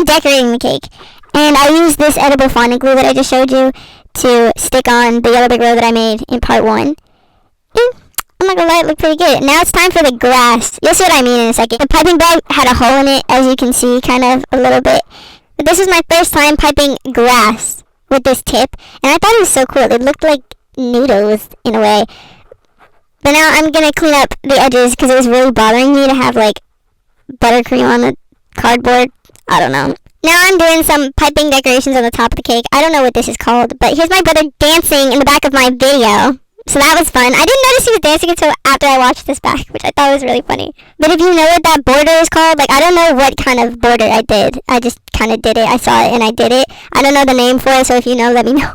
decorating the cake. And I used this edible fondant glue that I just showed you to stick on the yellow brick road that I made in part 1. And I'm not gonna lie, it looked pretty good. Now it's time for the grass. You'll see what I mean in a second. The piping bag had a hole in it, as you can see, kind of a little bit. But this was my first time piping grass with this tip, and I thought it was so cool. It looked like noodles in a way. But now I'm gonna clean up the edges because it was really bothering me to have like buttercream on the cardboard. I don't know. Now I'm doing some piping decorations on the top of the cake. I don't know what this is called, but here's my brother dancing in the back of my video. So that was fun. I didn't notice he was dancing until after I watched this back, which I thought was really funny. But if you know what that border is called, like I don't know what kind of border I did. I just kind of did it. I saw it and I did it. I don't know the name for it, so if you know, let me know.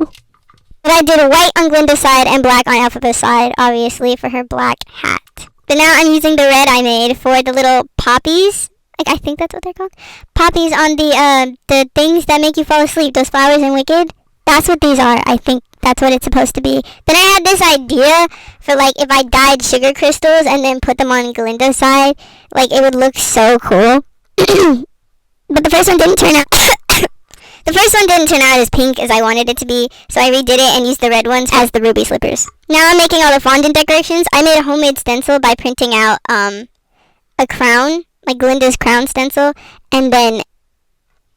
But I did white on Glinda's side and black on Elphaba's side, obviously, for her black hat. But now I'm using the red I made for the little poppies. Like, I think that's what they're called. Poppies on the things that make you fall asleep. Those flowers in Wicked. That's what these are. I think that's what it's supposed to be. Then I had this idea for, like, if I dyed sugar crystals and then put them on Glinda's side, like, it would look so cool. But the first one didn't turn out... The first one didn't turn out as pink as I wanted it to be, so I redid it and used the red ones as the ruby slippers. Now I'm making all the fondant decorations. I made a homemade stencil by printing out a crown, like Glinda's crown stencil, and then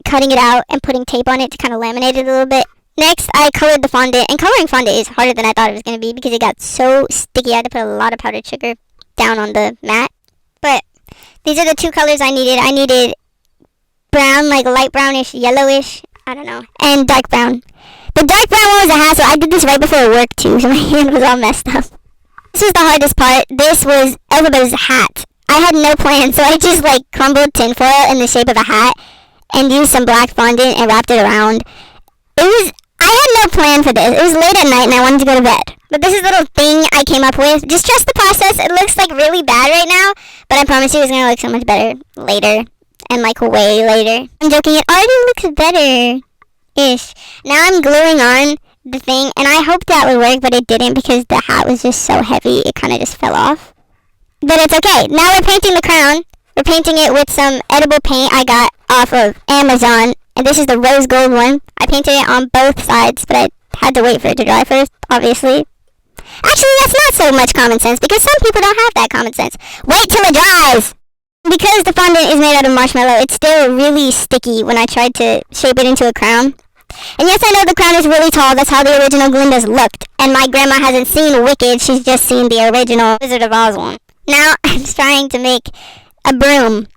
cutting it out and putting tape on it to kind of laminate it a little bit. Next, I colored the fondant, and coloring fondant is harder than I thought it was going to be because it got so sticky. I had to put a lot of powdered sugar down on the mat. But these are the two colors I needed. I needed brown, like light brownish, yellowish, I don't know, and dark brown. The dark brown one was a hassle. I did this right before work too, so my hand was all messed up. This was the hardest part. This was Elphaba's hat. I had no plan, so I just like crumbled tinfoil in the shape of a hat and used some black fondant and wrapped it around. I had no plan for this. It was late at night and I wanted to go to bed. But this is the little thing I came up with. Just trust the process. It looks like really bad right now, but I promise you it's going to look so much better later. And like way later. I'm joking, it already looks better-ish. Now I'm gluing on the thing, and I hoped that would work, but it didn't because the hat was just so heavy, it kind of just fell off. But it's okay. Now we're painting the crown. We're painting it with some edible paint I got off of Amazon, and this is the rose gold one. I painted it on both sides, but I had to wait for it to dry first, obviously. Actually, that's not so much common sense, because some people don't have that common sense. Wait till it dries! Because the fondant is made out of marshmallow, it's still really sticky when I tried to shape it into a crown. And yes, I know the crown is really tall. That's how the original Glinda's looked. And my grandma hasn't seen Wicked. She's just seen the original Wizard of Oz one. Now I'm trying to make a broom.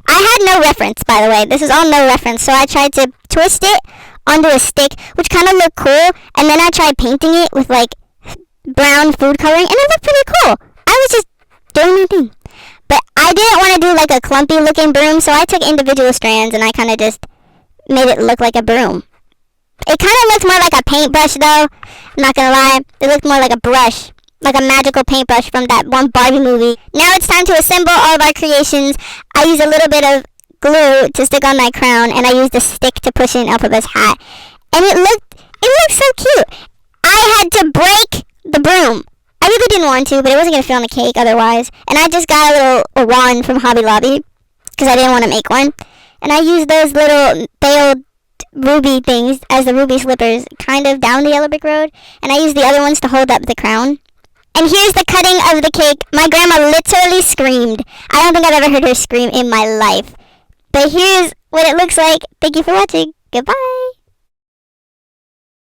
I had no reference, by the way. This is all no reference. So I tried to twist it onto a stick, which kind of looked cool. And then I tried painting it with, like, brown food coloring. And it looked pretty cool. I was just doing my thing. But I didn't want to do like a clumpy looking broom, so I took individual strands and I kind of just made it look like a broom. It kind of looked more like a paintbrush though, I'm not gonna lie. It looked more like a brush, like a magical paintbrush from that one Barbie movie. Now it's time to assemble all of our creations. I used a little bit of glue to stick on my crown, and I used a stick to push in Elphaba's hat. And it looked so cute. I had to break the broom. I really didn't want to, but it wasn't going to fit on the cake otherwise. And I just got a wand from Hobby Lobby because I didn't want to make one. And I used those little failed ruby things as the ruby slippers kind of down the yellow brick road. And I used the other ones to hold up the crown. And here's the cutting of the cake. My grandma literally screamed. I don't think I've ever heard her scream in my life. But here's what it looks like. Thank you for watching. Goodbye.